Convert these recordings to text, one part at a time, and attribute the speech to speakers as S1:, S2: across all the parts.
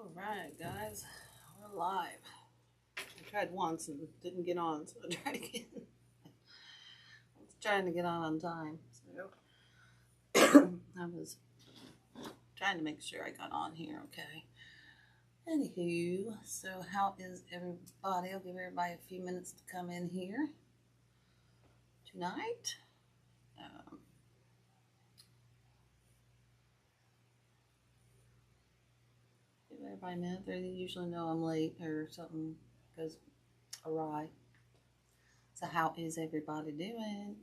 S1: Alright guys, we're live. I tried once and didn't get on, so I tried again. I was trying to get on time, so I was trying to make sure I got on here okay. Anywho, so how is everybody? I'll give everybody a few minutes to come in here tonight. Everybody a minute. They usually know I'm late or something goes awry. So how is everybody doing?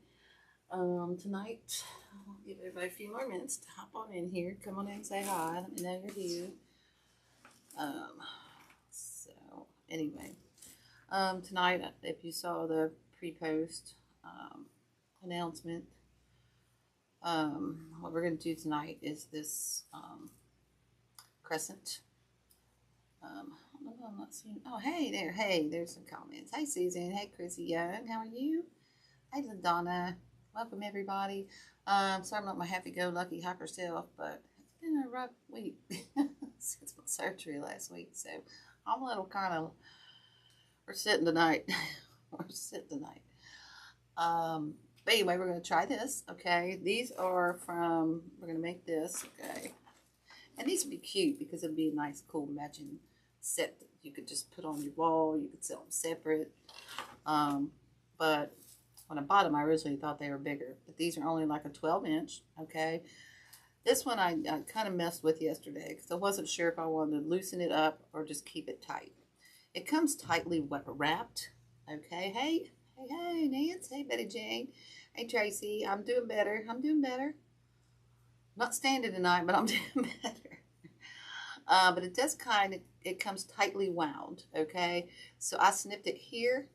S1: Tonight, I'll give everybody a few more minutes to hop on in here. Come on in and say hi. Let me know you're here. So anyway, tonight, if you saw the pre-post announcement, what we're going to do tonight is this Crescent. I'm not seeing. Oh, hey there. Hey, there's some comments. Hey, Susan. Hey, Chrissy Young. How are you? Hey, LaDonna. Welcome, everybody. Sorry I'm not my happy-go-lucky hyper self, but it's been a rough week since my surgery last week. So I'm a little kind of. We're sitting tonight. We're sitting tonight. But anyway, we're going to try this. Okay, these are from. We're going to make this. Okay. And these would be cute because it'd be a nice, cool matching set that you could just put on your wall. You could sell them separate. But when I bought them, I originally thought they were bigger. But these are only like a 12-inch, okay? This one I kind of messed with yesterday because I wasn't sure if I wanted to loosen it up or just keep it tight. It comes tightly wrapped, okay? Hey, Nance. Hey, Betty Jane. Hey, Tracy. I'm doing better. I'm doing better. Not standing tonight, but I'm doing better. But it does it comes tightly wound, okay? So I snipped it here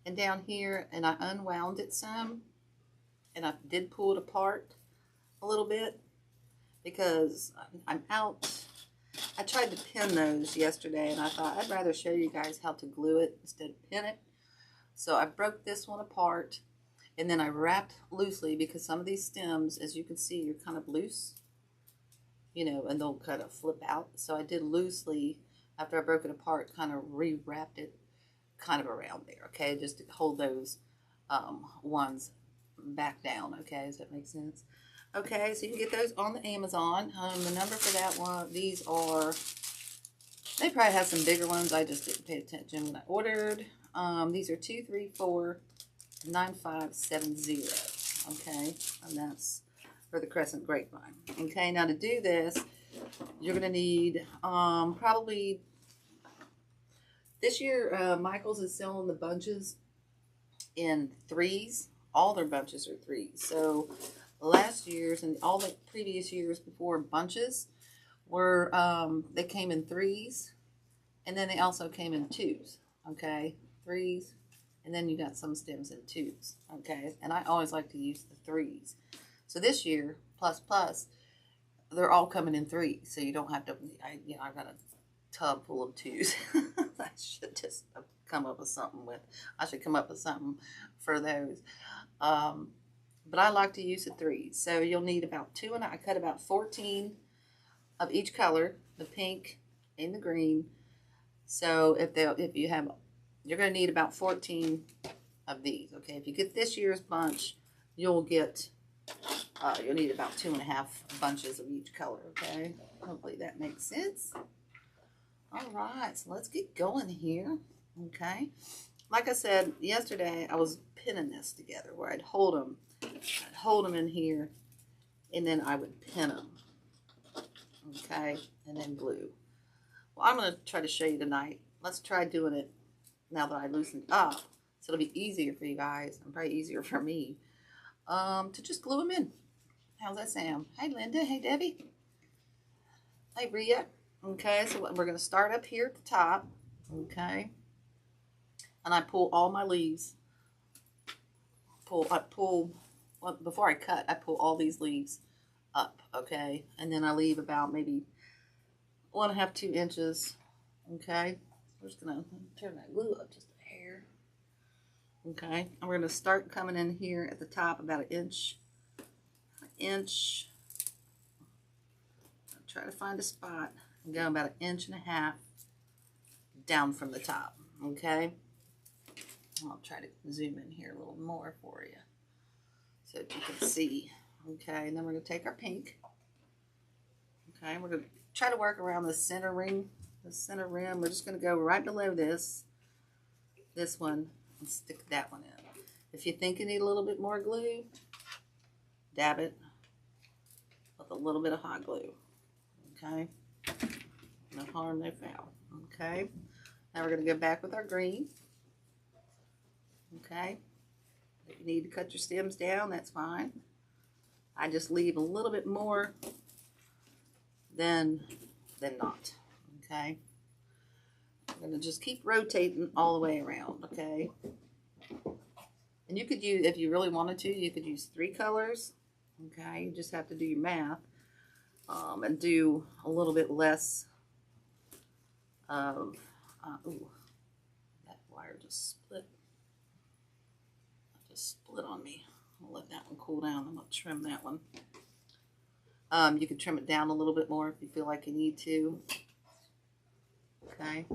S1: and down here, and I unwound it some, and I did pull it apart a little bit because I'm out. I tried to pin those yesterday, and I thought I'd rather show you guys how to glue it instead of pin it. So I broke this one apart. And then I wrapped loosely because some of these stems, as you can see, are kind of loose, you know, and they'll kind of flip out. So I did loosely, after I broke it apart, kind of re-wrapped it kind of around there, okay, just to hold those ones back down, okay, does that make sense? Okay, so you can get those on the Amazon. The number for that one, these are, they probably have some bigger ones. I just didn't pay attention when I ordered. These are 234 9570, okay, and that's for the Crescent Grapevine. Okay, now to do this, you're going to need probably, this year Michael's is selling the bunches in threes. All their bunches are threes. So last year's and all the previous years before, bunches were, they came in threes, and then they also came in twos, okay, threes. And then you got some stems in twos, okay? And I always like to use the threes. So this year, plus, they're all coming in threes. So you don't have to, I've got a tub full of twos. I should just come up with something for those. But I like to use the threes. So you'll need about I cut about 14 of each color, the pink and the green. So you're going to need about 14 of these, okay? If you get this year's bunch, you'll need about 2.5 bunches of each color, okay? Hopefully that makes sense. All right, so let's get going here, okay? Like I said yesterday, I was pinning this together where I'd hold them in here, and then I would pin them, okay? And then glue. Well, I'm going to try to show you tonight. Let's try doing it now that I loosened up, so it'll be easier for you guys, and probably easier for me, to just glue them in. How's that sound? Hey, Linda. Hey, Debbie. Hey, Rhea. Okay, so we're going to start up here at the top, okay, and I pull all my leaves. Before I cut, I pull all these leaves up, okay, and then I leave about maybe 1.5 to 2 inches, okay. We're just going to turn that glue up just a hair. Okay, and we're going to start coming in here at the top about an inch. I'll try to find a spot I'm going about 1.5 inches down from the top, okay? I'll try to zoom in here a little more for you so that you can see. Okay, and then we're going to take our pink. Okay, we're going to try to work around the center ring, the center rim. We're just going to go right below this one, and stick that one in. If you think you need a little bit more glue, dab it with a little bit of hot glue. Okay, no harm, no foul. Okay, now we're going to go back with our green. Okay, if you need to cut your stems down, that's fine. I just leave a little bit more than not. Okay, I'm going to just keep rotating all the way around. Okay, and you could use, if you really wanted to, you could use 3 colors. Okay, you just have to do your math and do a little bit less of ooh, that wire just split. Split on me. I'll let that one cool down. I'm going to trim that one. You can trim it down a little bit more if you feel like you need to. Okay.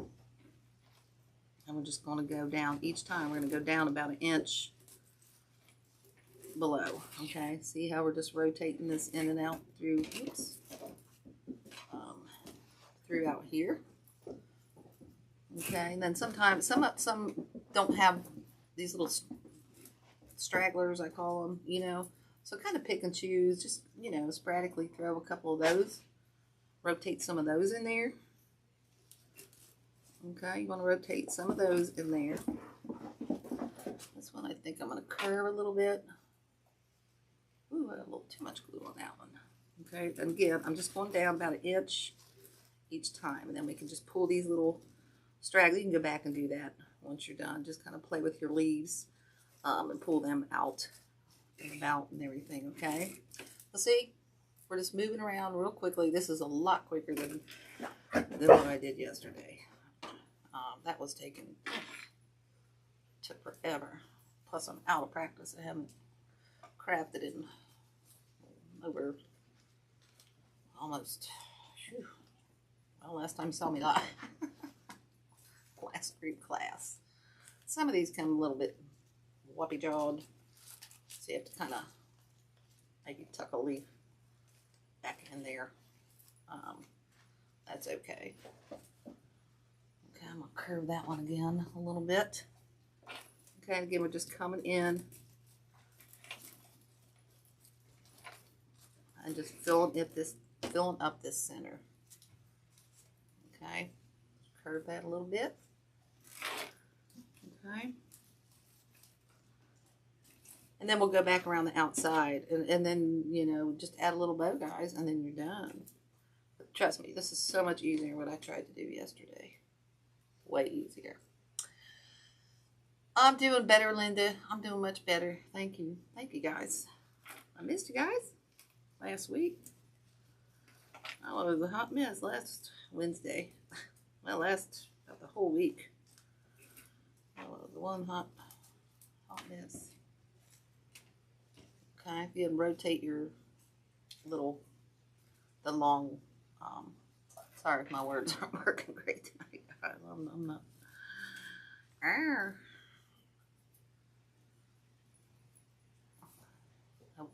S1: And we're just going to go down each time. We're going to go down about 1 inch below. Okay. See how we're just rotating this in and out through, oops, through out here. Okay. And then sometimes some don't have these little stragglers, I call them, you know, so kind of pick and choose, just, you know, sporadically throw a couple of those, rotate some of those in there. Okay, you want to rotate some of those in there. This one I think I'm going to curve a little bit. Ooh, I got a little too much glue on that one. Okay, and again, I'm just going down about 1 inch each time, and then we can just pull these little stragglers. You can go back and do that once you're done. Just kind of play with your leaves. And pull them out and about and everything, okay? Let's see. We're just moving around real quickly. This is a lot quicker than what I did yesterday. That was took forever. Plus, I'm out of practice. I haven't crafted in over almost, whew, well, last time you saw me live. Last group class. Some of these come a little bit whoppy jawed, so you have to kind of maybe tuck a leaf back in there. That's okay. Okay, I'm gonna curve that one again a little bit. Okay, again, we're just coming in and just filling up this center. Okay, curve that a little bit. Okay. And then we'll go back around the outside and then, you know, just add a little bow, guys, and then you're done. But trust me, this is so much easier than what I tried to do yesterday. Way easier. I'm doing better, Linda. I'm doing much better. Thank you. Thank you, guys. I missed you guys last week. Oh, it was a hot mess last Wednesday. Well, about the whole week. Oh, it was one hot mess. Okay, you can rotate your the long, sorry if my words aren't working great tonight. I'm not.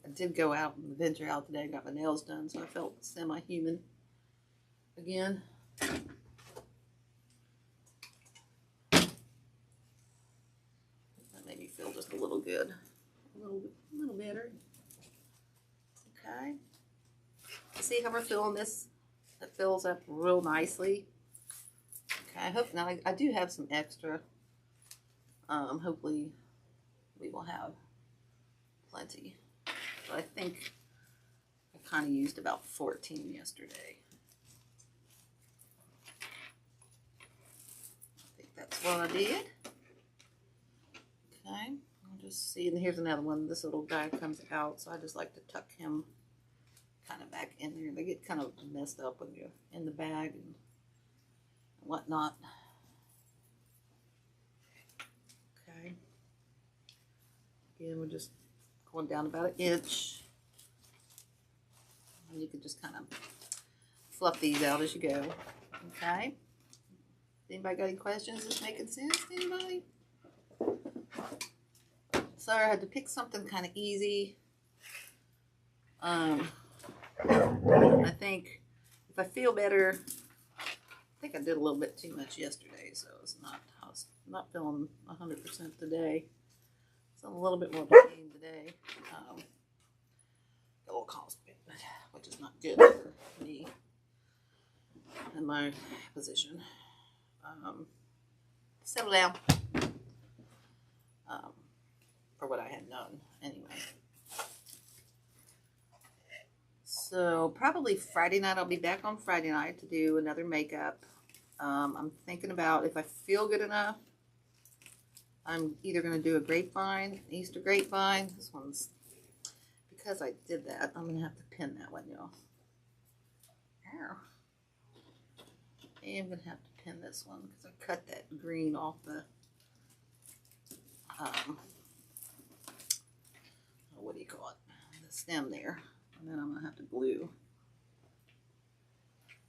S1: I did go out and venture out today, got my nails done, so I felt semi-human again. That made me feel just a little good. A little better. Okay. See how we're filling this? It fills up real nicely. Okay, I hope now I do have some extra. Hopefully we will have plenty. But I think I kind of used about 14 yesterday. I think that's what I did. Okay. Just see, and here's another one. This little guy comes out, so I just like to tuck him kind of back in there. They get kind of messed up when you're in the bag and whatnot. Okay. Again, we're just going down about 1 inch. And you can just kind of fluff these out as you go. Okay. Anybody got any questions? Is this making sense to anybody? So I had to pick something kind of easy. I think if I feel better, I think I did a little bit too much yesterday, so I was not feeling 100% today. So I'm a little bit more pain today. A little constipated, which is not good for me in my position. Settle down. For what I had done anyway. So probably Friday night, I'll be back on Friday night to do another makeup. I'm thinking about if I feel good enough, I'm either going to do a grapevine, Easter grapevine. This one's, because I did that, I'm going to have to pin that one, y'all. I'm going to have to pin this one because I cut that green off the, what do you call it? The stem there. And then I'm going to have to glue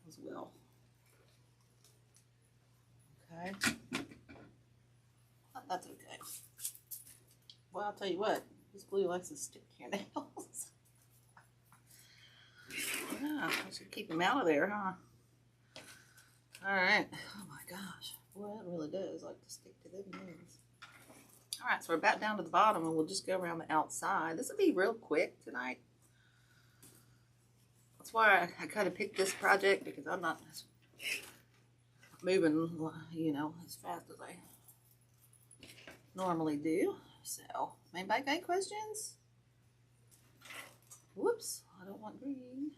S1: as well. Okay. Oh, that's okay. Well, I'll tell you what. This glue likes to stick to your nails. Yeah, I should keep them out of there, huh? Alright. Oh my gosh. Well, it really does like to stick to them nails. Alright, so we're back down to the bottom and we'll just go around the outside. This will be real quick tonight. That's why I kind of picked this project, because I'm not moving, you know, as fast as I normally do. So, anybody got any questions? Whoops, I don't want green.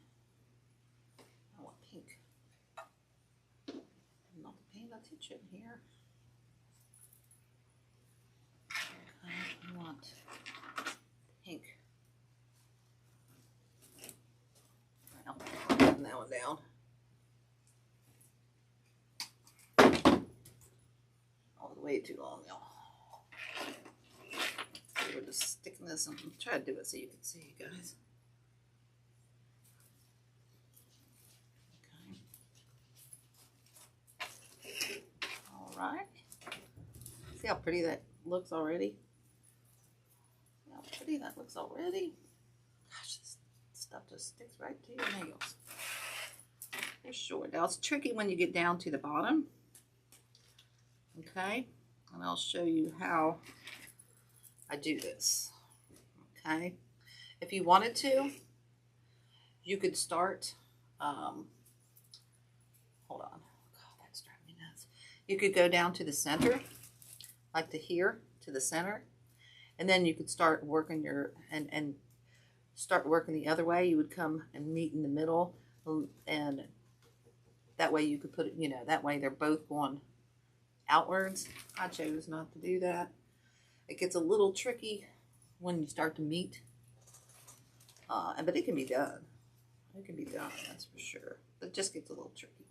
S1: I want pink. Not the paint attention here. Okay, I want pink. Well, putting that one down. That was way too long, y'all. We're just sticking this and try to do it so you can see, guys. Okay. All right. See how pretty that looks already? See how pretty that looks already? Gosh, this stuff just sticks right to your nails. For sure. Now it's tricky when you get down to the bottom. Okay. And I'll show you how I do this. Okay. If you wanted to, you could start, hold on. God, that's driving me nuts. You could go down to the center, like to here, to the center, and then you could start working your, and start working the other way. You would come and meet in the middle, and that way you could put it, you know, that way they're both going outwards. I chose not to do that. It gets a little tricky when you start to meet, but it can be done. It can be done, that's for sure. But it just gets a little tricky.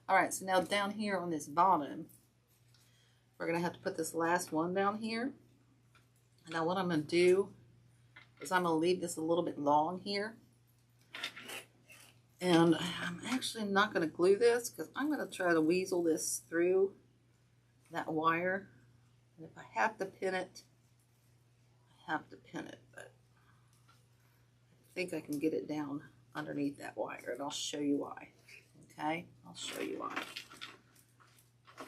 S1: All right, so now down here on this bottom, we're going to have to put this last one down here. Now what I'm going to do is I'm going to leave this a little bit long here. And I'm actually not going to glue this because I'm going to try to weasel this through that wire. And if I have to pin it, I have to pin it. But I think I can get it down underneath that wire. And I'll show you why. Okay? I'll show you why.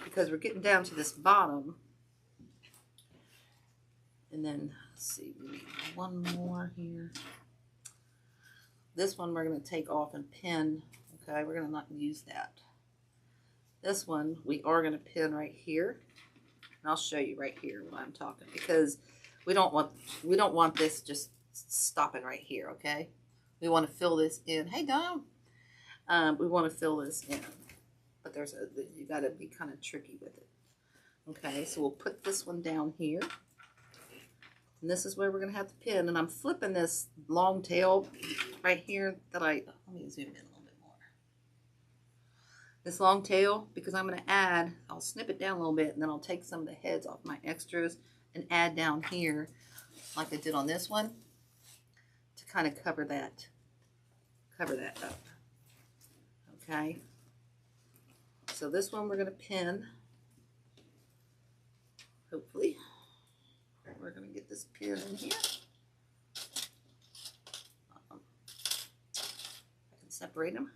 S1: Because we're getting down to this bottom. And then, let's see, we need one more here. This one we're going to take off and pin. Okay, we're going to not use that. This one we are going to pin right here. And I'll show you right here what I'm talking, because we don't want this just stopping right here, okay? We want to fill this in. Hey, Dom. We want to fill this in. But you got to be kind of tricky with it. Okay, so we'll put this one down here. And this is where we're going to have to pin. And I'm flipping this long tail right here that let me zoom in a little bit more. This long tail, because I'm going to add, I'll snip it down a little bit, and then I'll take some of the heads off my extras and add down here, like I did on this one, to kind of cover that up. Okay. So this one we're going to pin. Hopefully. We're going to get this pin in here. I can separate them.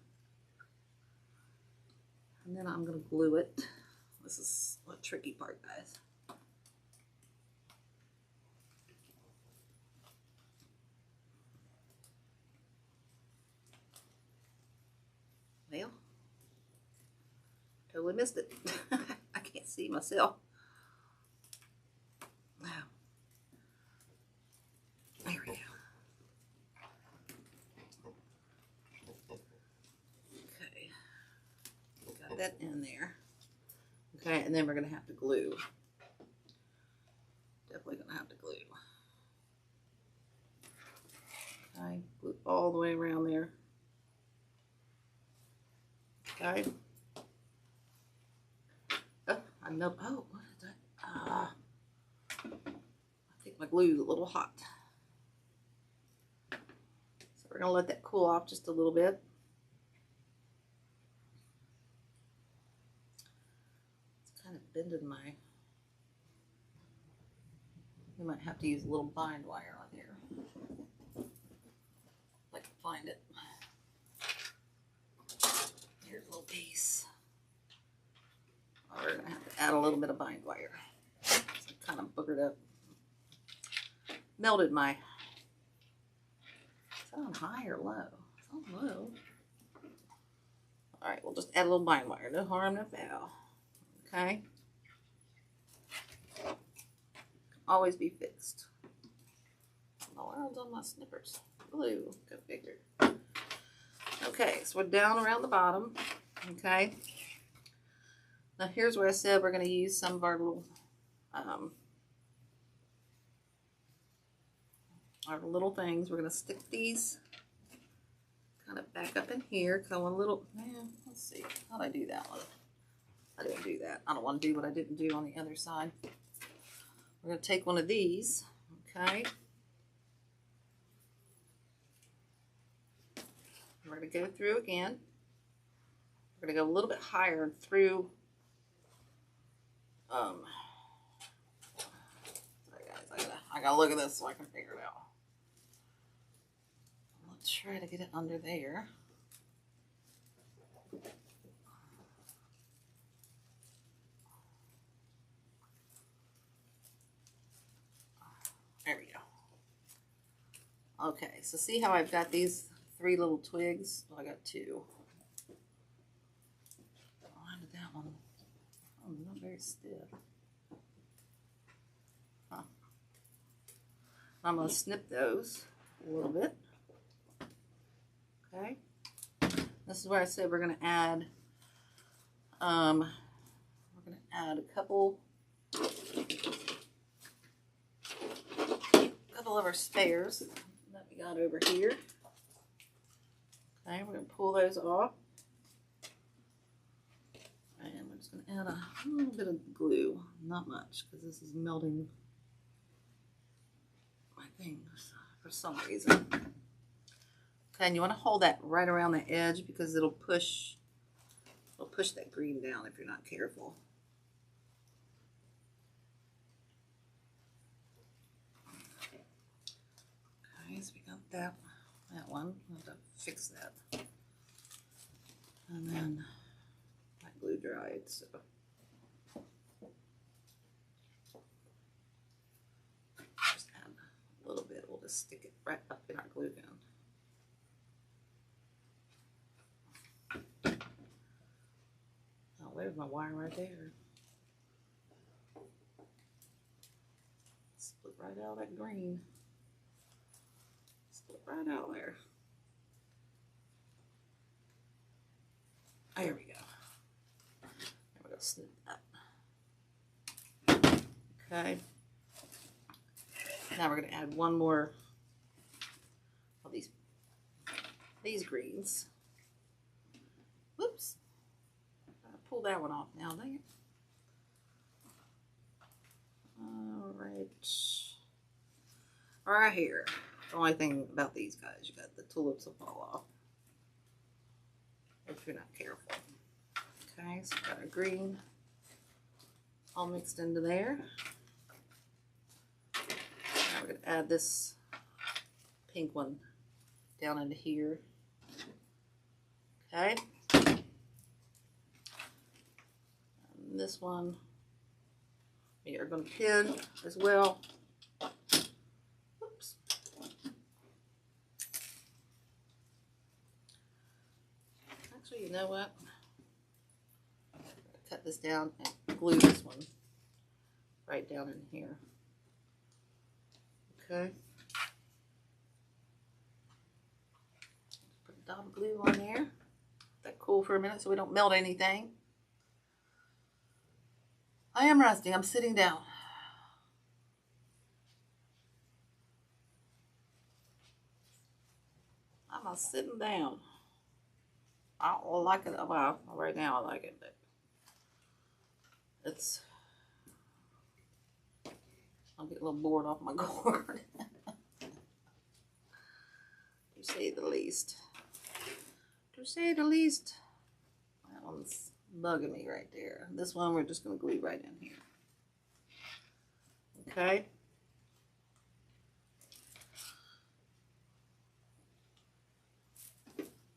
S1: And then I'm going to glue it. This is the tricky part, guys. Well, totally missed it. I can't see myself. Wow. There we go. Okay. Got that in there. Okay, and then we're going to have to glue. Definitely going to have to glue. Okay, glue all the way around there. Okay. Oh, I know. Oh, what is that? I think my glue's a little hot. So we're going to let that cool off just a little bit. It's kind of bending my... We might have to use a little bind wire on here. If I can find it. Here's a little piece. We're going to have to add a little bit of bind wire. So it kind of boogered up. Melted my... Is that on high or low? It's on low. Alright, we'll just add a little bind wire. No harm, no foul. Okay? Can always be fixed. Oh, where else on my snippers? Blue. Go figure. Okay, so we're down around the bottom. Okay. Now here's where I said we're going to use some of our little things. We're going to stick these kind of back up in here. Go a little, let's see. How'd I do that one? I didn't do that. I don't want to do what I didn't do on the other side. We're going to take one of these. Okay. We're going to go through again. We're going to go a little bit higher through. Sorry guys, I gotta look at this so I can figure it out. Let's try to get it under there. There we go. Okay, so see how I've got these 3 little twigs? Well, I got 2. Why did that one? Oh, not very stiff. Huh. I'm going to snip those a little bit. Okay. This is where I said we're going to add. We're going to add a couple of our spares that we got over here. Okay, we're going to pull those off. And we're just going to add a little bit of glue. Not much, because this is melting my things for some reason. Okay, and you want to hold that right around the edge because it'll push that green down if you're not careful. Okay, so we got that one. I'll have to fix that. And then my glue dried, so just add a little bit. We'll just stick it right up in our glue gun. Oh, there's my wire right there. Split right out of that green. Split right out there. There we go. We're going to snip that. Okay. Now we're going to add one more of these greens. Whoops. Pull that one off now, dang it. Alright. Right here. The only thing about these guys, you got the tulips will fall off. if you're not careful. Okay, so we've got our green all mixed into there. Now we're going to add this pink one down into here. Okay. And this one we are going to pin as well. Oops. Actually, you know what? Cut this down and glue this one right down in here. Okay. Put a dab of glue on there. Let that cool for a minute so we don't melt anything. I am resting. I'm sitting down. I'm sitting down. I don't like it. Well, right now I like it, but it's, I'll get a little bored off my gourd. To say the least. To say the least. That one's bugging me right there. This one we're just going to glue right in here. Okay.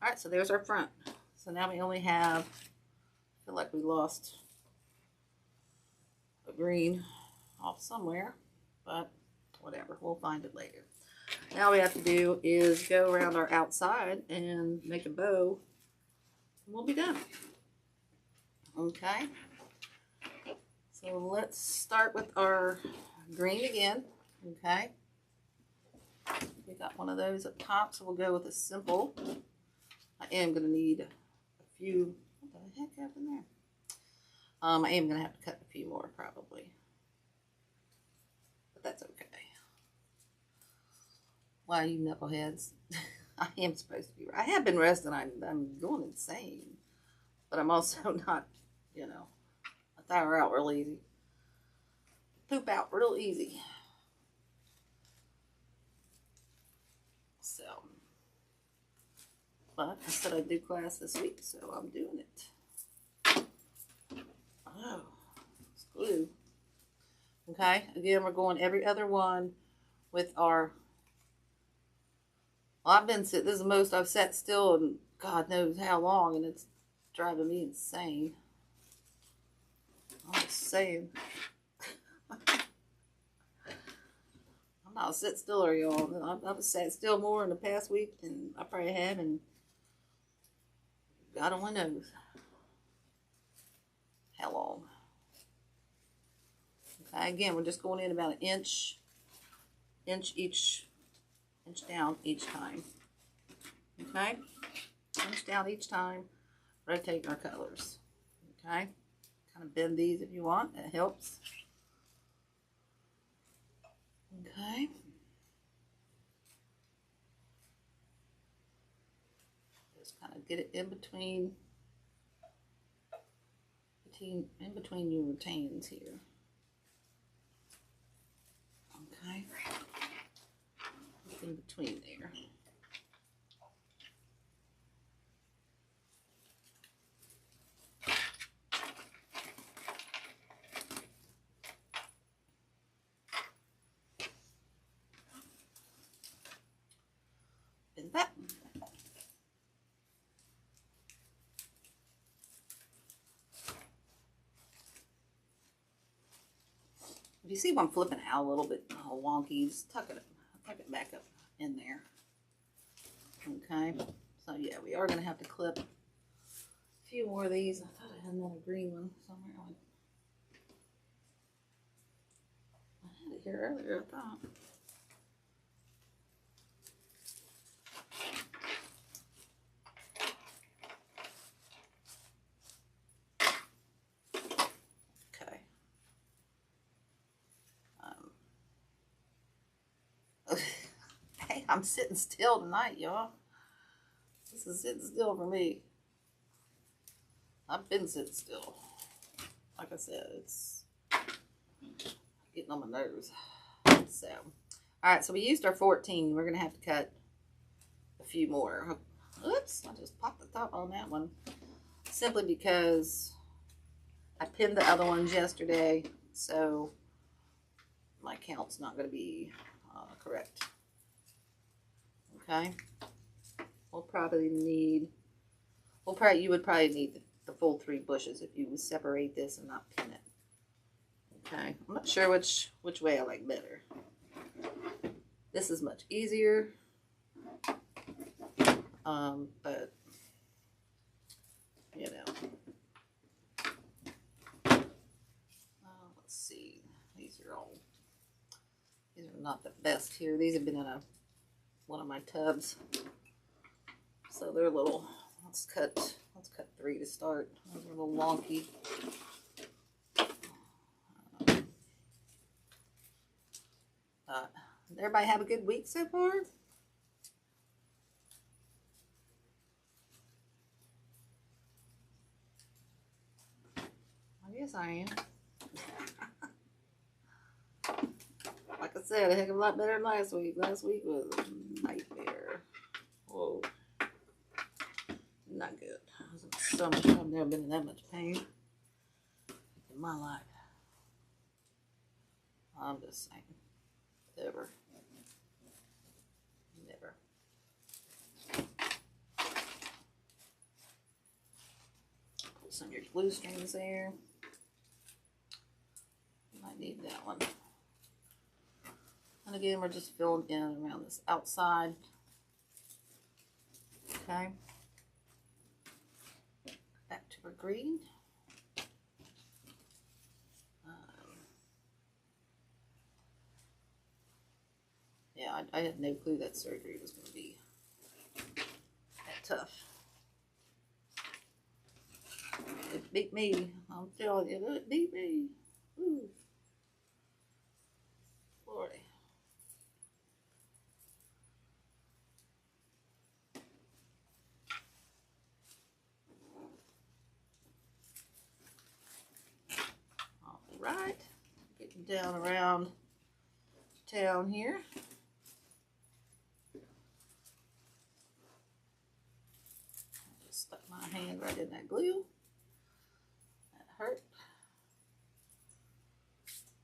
S1: Alright, so there's our front. So now we only have, I feel like we lost a green off somewhere, but whatever, we'll find it later. Now all we have to do is go around our outside and make a bow, and we'll be done. Okay, so let's start with our green again. Okay, we got one of those up top, so we'll go with a simple. I am going to need a few, what the heck happened there? I am going to have to cut a few more probably, but that's okay. Wow, you knuckleheads. I am supposed to be, I have been resting, I'm going insane, but I'm also not, you know, I tire out real easy, poop out real easy. So, but I said I'd do class this week, so I'm doing it. Oh, it's glue. Okay, again, we're going every other one with our, well, I've been sitting, this is the most I've sat still in God knows how long, and it's driving me insane. I'm just saying. I'm not a sit stiller, y'all. I've sat still more in the past week than I probably have, and God only knows how long. Okay, again, we're just going in about an inch down each time. Okay, inch down each time, rotating our colors. Okay, kind of bend these if you want, that helps. Okay. Just kind of get it in between your retains here. Okay. In between there. And that. If you see I'm flipping out a little bit wonky, just tuck it back up in there. Okay, so yeah, we are going to have to clip a few more of these. I thought I had another green one somewhere. I had it here earlier, I thought. Okay. Hey, I'm sitting still tonight, y'all. This is sitting still for me. I've been sitting still. Like I said, it's getting on my nerves. So, alright, so we used our 14. We're going to have to cut a few more. Oops, I just popped the top on that one. Simply because I pinned the other ones yesterday, so my count's not going to be correct. Okay. You would probably need the full 3 bushes if you would separate this and not pin it. Okay. I'm not sure which way I like better. This is much easier. But you know, let's see. These are not the best here. These have been in one of my tubs, so they're a little. Let's cut 3 to start. Those are a little wonky. Did everybody have a good week so far? Yes, I am. Like I said, a heck of a lot better than last week. Last week was a nightmare. Whoa. Not good. I've never been in that much pain in my life. I'm just saying. Never. Put some of your glue strings there. Might need that one. And again, we're just filling in around this outside. Okay. Back to our green. Yeah, I had no clue that surgery was going to be that tough. It beat me. I'm telling you, it beat me. Ooh. Lordy. All right. Getting down around town here. I just stuck my hand right in that glue. That hurt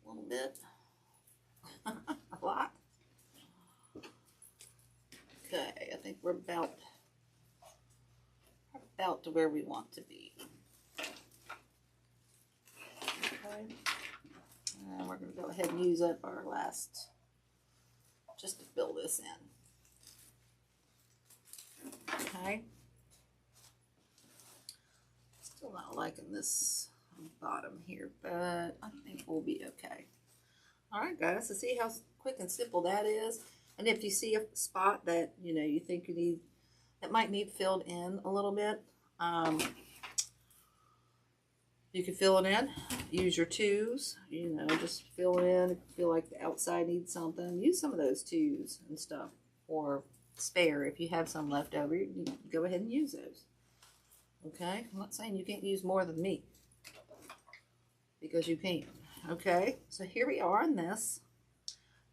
S1: a little bit. A lot. Okay, I think we're about to where we want to be. Okay. And we're going to go ahead and use up our last, just to fill this in. Okay. Still not liking this bottom here, but I think we'll be okay. Alright guys, so see how quick and simple that is? And if you see a spot that, you think that might need filled in a little bit, you can fill it in. Use your 2s, just fill it in. If you feel like the outside needs something, use some of those 2s and stuff. Or spare, if you have some left over, you go ahead and use those. Okay, I'm not saying you can't use more than me, because you can. Okay, so here we are on this.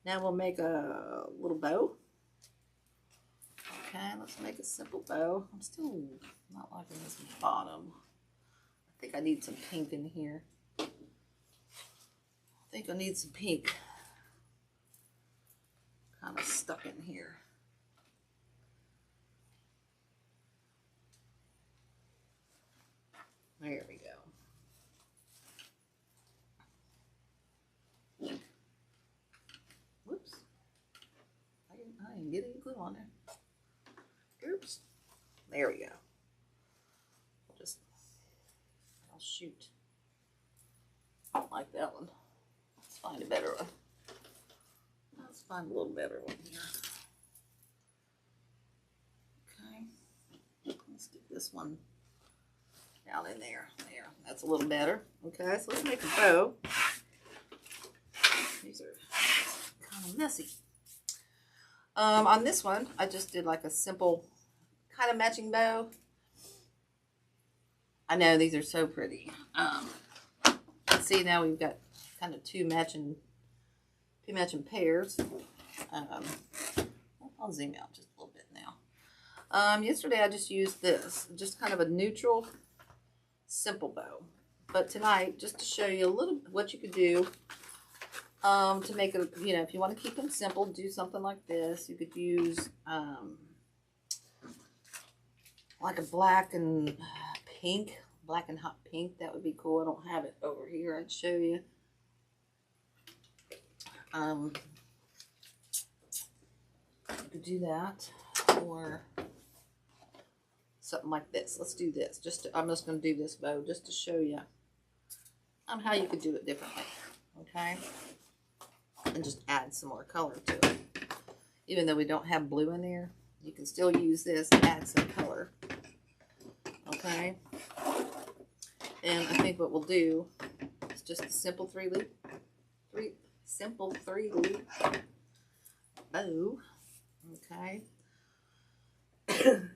S1: Now we'll make a little bow. Okay, let's make a simple bow. I'm still not liking this bottom. I think I need some pink in here. I think I need some pink. Kind of stuck in here. There we go. Whoops. I didn't get any glue on there. Oops. There we go. I'll shoot. I don't like that one. Let's find a better one. Let's find a little better one here. Okay. Let's stick this one down in there. There. That's a little better. Okay, so let's make a bow. These are kind of messy. On this one, I just did like a simple kind of matching bow. I know these are so pretty. See, now we've got kind of two matching pairs. I'll zoom out just a little bit now. Yesterday I just used this, just kind of a neutral, simple bow. But tonight, just to show you a little what you could do to make it, you know, if you want to keep them simple, do something like this. You could use like a black and hot pink. That would be cool. I don't have it over here. I'd show you. You could do that, or something like this. Let's do this. I'm just going to do this bow just to show you how you could do it differently. Okay, and just add some more color to it. Even though we don't have blue in there, you can still use this and add some color. Okay, and I think what we'll do is just a simple three loop bow. Okay,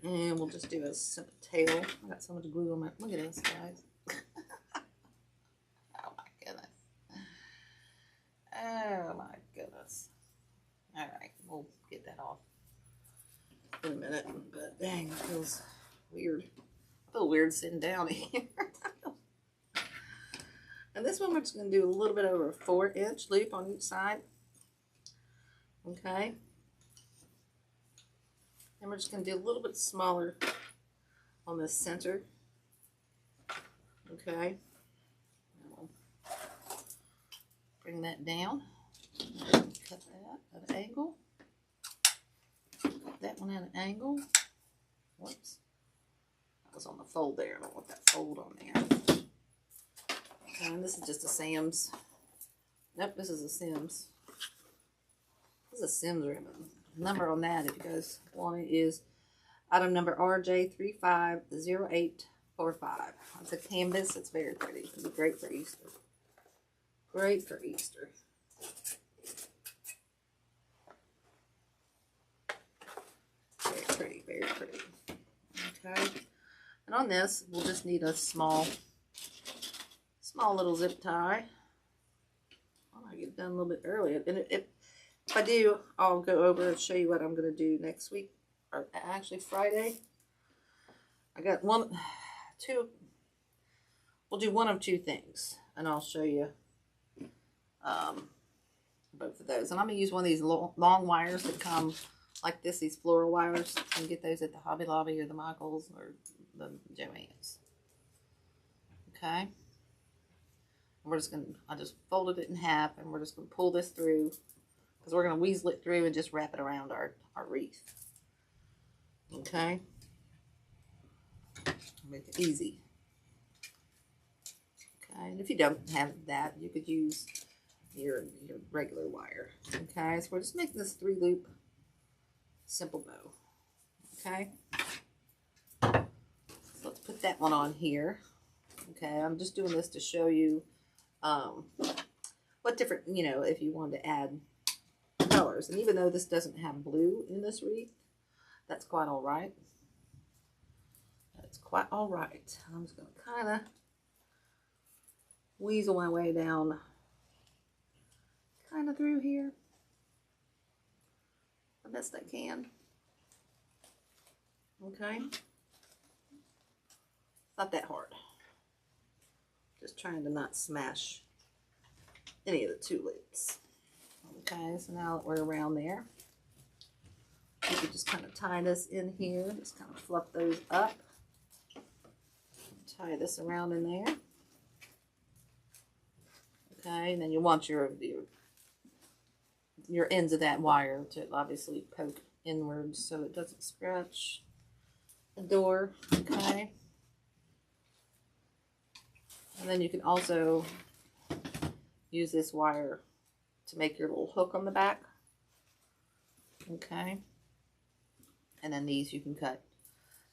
S1: and we'll just do a simple tail. I got so much glue on my, look at this, guys. Oh my goodness. Oh my goodness. All right, we'll get that off in a minute, but dang, it feels weird. I feel weird sitting down here. And this one we're just going to do a little bit over a 4-inch loop on each side. Okay. And we're just going to do a little bit smaller on the center. Okay. We'll bring that down. Cut that at an angle. Cut that one at an angle. Whoops. That was on the fold there. I don't want that fold on there. Okay, and this is just a Sam's. Nope, this is a Sims. This is a Sims ribbon. The number on that, if you guys want it, is item number RJ350845. It's a canvas. It's very pretty. It'll be great for Easter. Great for Easter. Very pretty, very pretty. Okay. And on this, we'll just need a small little zip tie. I might get it done a little bit earlier. And if I do, I'll go over and show you what I'm going to do next week, or actually Friday. I got we'll do one of two things, and I'll show you both of those. And I'm going to use one of these long wires that come like this, these floral wires. You can get those at the Hobby Lobby or the Michaels or the Joann's. Okay. We're just going to, I just folded it in half, and we're just going to pull this through, because we're going to weasel it through and just wrap it around our wreath. Okay? Make it easy. Okay, and if you don't have that, you could use your regular wire. Okay, so we're just making this 3-loop simple bow. Okay? So let's put that one on here. Okay, I'm just doing this to show you what different, you know, if you wanted to add colors. And even though this doesn't have blue in this wreath, that's quite all right. That's quite all right. I'm just going to kind of weasel my way down kind of through here the best I can. Okay. Not that hard. Just trying to not smash any of the tulips. Okay, so now that we're around there, you could just kind of tie this in here. Just kind of fluff those up. Tie this around in there. Okay, and then you want your ends of that wire to obviously poke inwards so it doesn't scratch the door. Okay. And then you can also use this wire to make your little hook on the back. Okay. And then these you can cut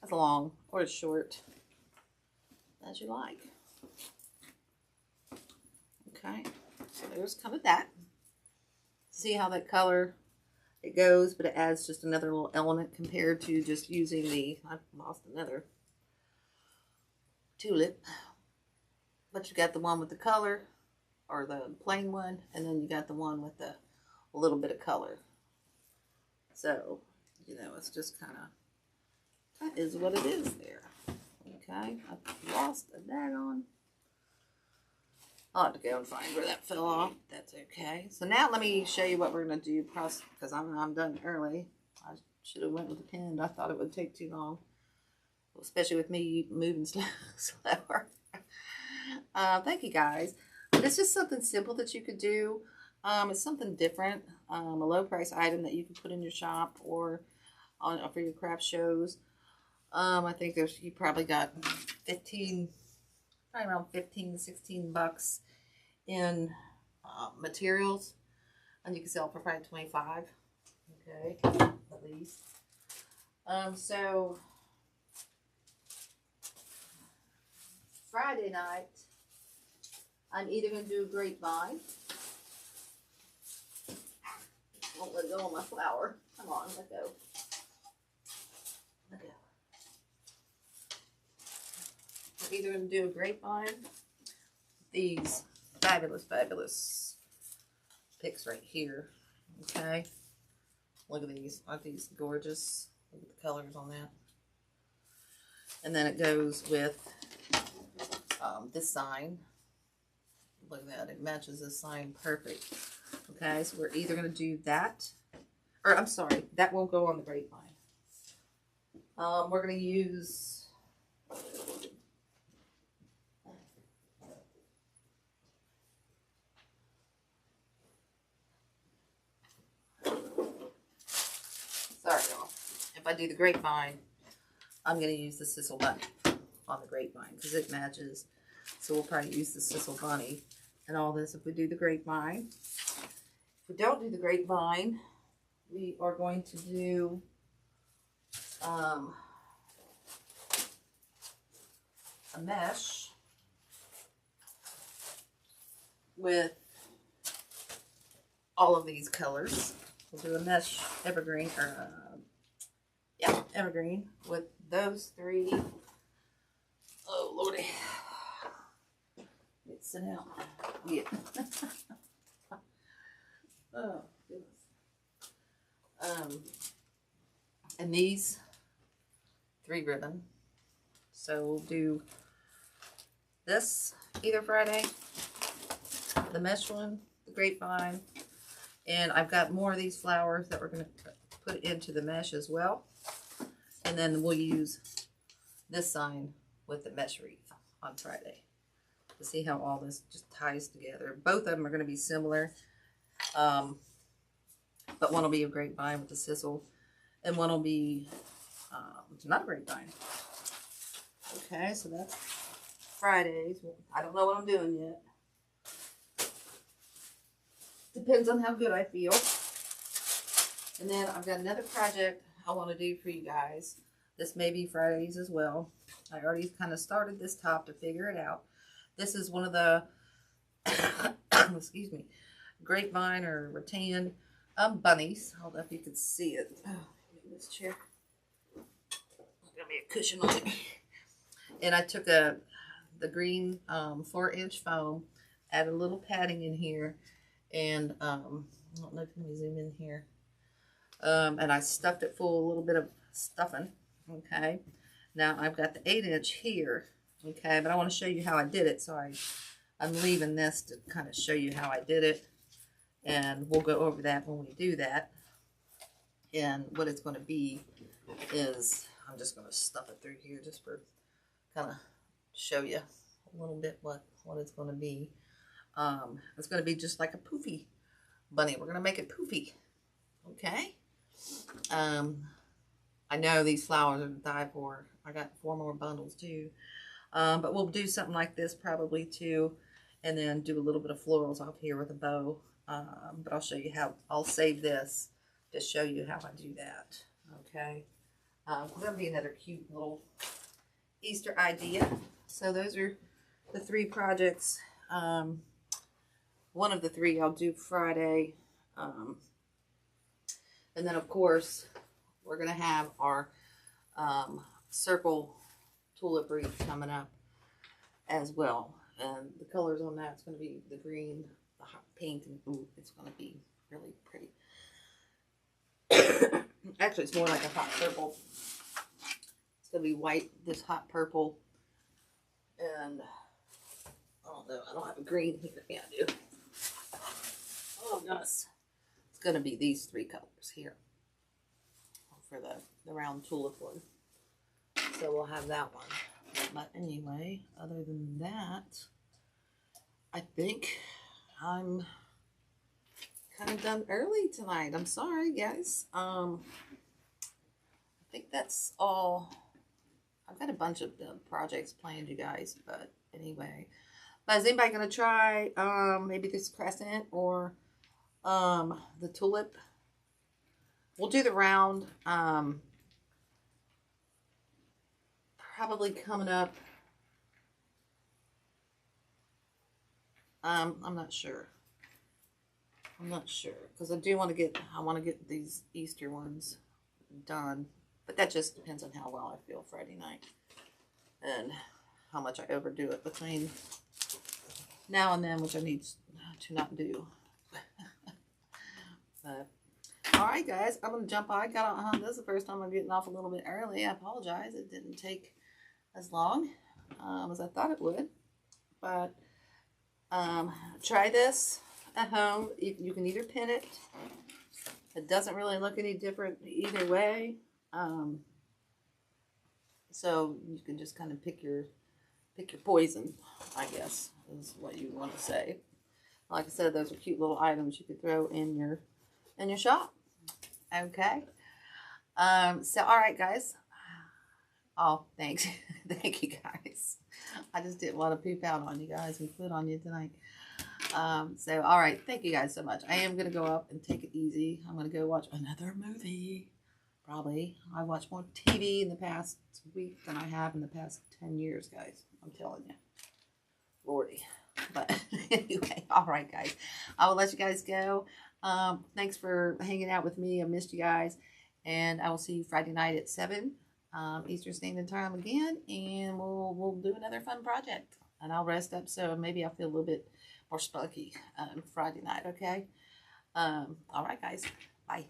S1: as long or as short as you like. Okay. So there's kind of that. See how that color, it goes, but it adds just another little element compared to just using the, I've lost another tulip. But you got the one with the color, or the plain one, and then you got the one with a little bit of color. So, you know, it's just kind of that is what it is there. Okay, I lost a daggone. I'll have to go and find where that fell off. That's okay. So now let me show you what we're going to do, because I'm done early. I should have went with the pen. I thought it would take too long, especially with me moving slower. Thank you guys. But it's just something simple that you could do. It's something different. A low price item that you can put in your shop or on for your craft shows. I think you probably got probably around 15 to 16 bucks in materials, and you can sell it for probably 25. Okay, at least. So Friday night, I'm either going to do a grapevine. Won't let go of my flower. Come on, let go. Let go. I'm either going to do a grapevine. These fabulous picks right here. Okay. Look at these. Aren't these gorgeous? Look at the colors on that. And then it goes with this sign. Look at that. It matches this sign perfect. Okay, so we're either going to do that, or I'm sorry, that won't go on the grapevine. We're going to use sorry y'all, if I do the grapevine, I'm going to use the Sisal Bunny on the grapevine because it matches. So we'll probably use the Sisal Bunny and all this if we do the grapevine. If we don't do the grapevine, we are going to do a mesh with all of these colors. We'll do a mesh evergreen, or evergreen with those three. Oh lordy, it's sit out. Yeah. Oh goodness. And these 3 ribbon. So we'll do this either Friday, the mesh one, the grapevine, and I've got more of these flowers that we're going to put into the mesh as well. And then we'll use this sign with the mesh wreath on Friday to see how all this just ties together. Both of them are going to be similar, but one will be a grapevine with the Sisal, and one will be not a grapevine. Okay, so that's Fridays. I don't know what I'm doing yet. Depends on how good I feel. And then I've got another project I want to do for you guys. This may be Fridays as well. I already kind of started this top to figure it out. This is one of the excuse me, grapevine or rattan bunnies. I don't know if you can see it. Oh, this chair. There's gonna be a cushion on it. And I took the green 4-inch foam, added a little padding in here, and I don't know if you can zoom in here. And I stuffed it full, a little bit of stuffing. Okay. Now I've got the 8-inch here. Okay, but I want to show you how I did it, so I'm leaving this to kind of show you how I did it, and we'll go over that when we do that. And what it's going to be is, I'm just going to stuff it through here just for kind of show you a little bit what it's going to be. It's going to be just like a poofy bunny. We're going to make it poofy. Okay. I know these flowers are to die for. I got 4 more bundles too. But we'll do something like this probably too, and then do a little bit of florals off here with a bow. But I'll show you how. I'll save this to show you how I do that. Okay. That'll be another cute little Easter idea. So those are the 3 projects. One of the 3 I'll do Friday. And then of course we're going to have our circle tulip wreath coming up as well, and the colors on that's going to be the green, the hot pink, and ooh, it's going to be really pretty. Actually, it's more like a hot purple. going to be white, this hot purple, and I don't know, I don't have a green here. Yeah, I do. Oh, gosh. It's going to be these 3 colors here for the round tulip one. So we'll have that one. But anyway, other than that, I think I'm kind of done early tonight. I'm sorry, guys. I think that's all. I've got a bunch of projects planned, you guys. But anyway, but is anybody gonna try maybe this crescent or the tulip? We'll do the round. Probably coming up. I'm not sure. I'm not sure because I want to get these Easter ones done, but that just depends on how well I feel Friday night and how much I overdo it between now and then, which I need to not do. But all right, guys, I'm gonna jump on. This is the first time I'm getting off a little bit early. I apologize. It didn't take as long as I thought it would, but try this at home. You can either pin it. It doesn't really look any different either way. So you can just kind of pick your poison, I guess, is what you want to say. Like I said, those are cute little items you could throw in your shop. Okay. So all right, guys. Oh, thanks. Thank you, guys. I just didn't want to poop out on you guys and quit on you tonight. So, all right. Thank you guys so much. I am going to go up and take it easy. I'm going to go watch another movie. Probably. I watched more TV in the past week than I have in the past 10 years, guys. I'm telling you. Lordy. But anyway, all right, guys. I will let you guys go. Thanks for hanging out with me. I missed you guys. And I will see you Friday night at 7. Eastern Standard Time again, and we'll do another fun project, and I'll rest up so maybe I'll feel a little bit more spunky Friday night. Okay. All right, guys. Bye.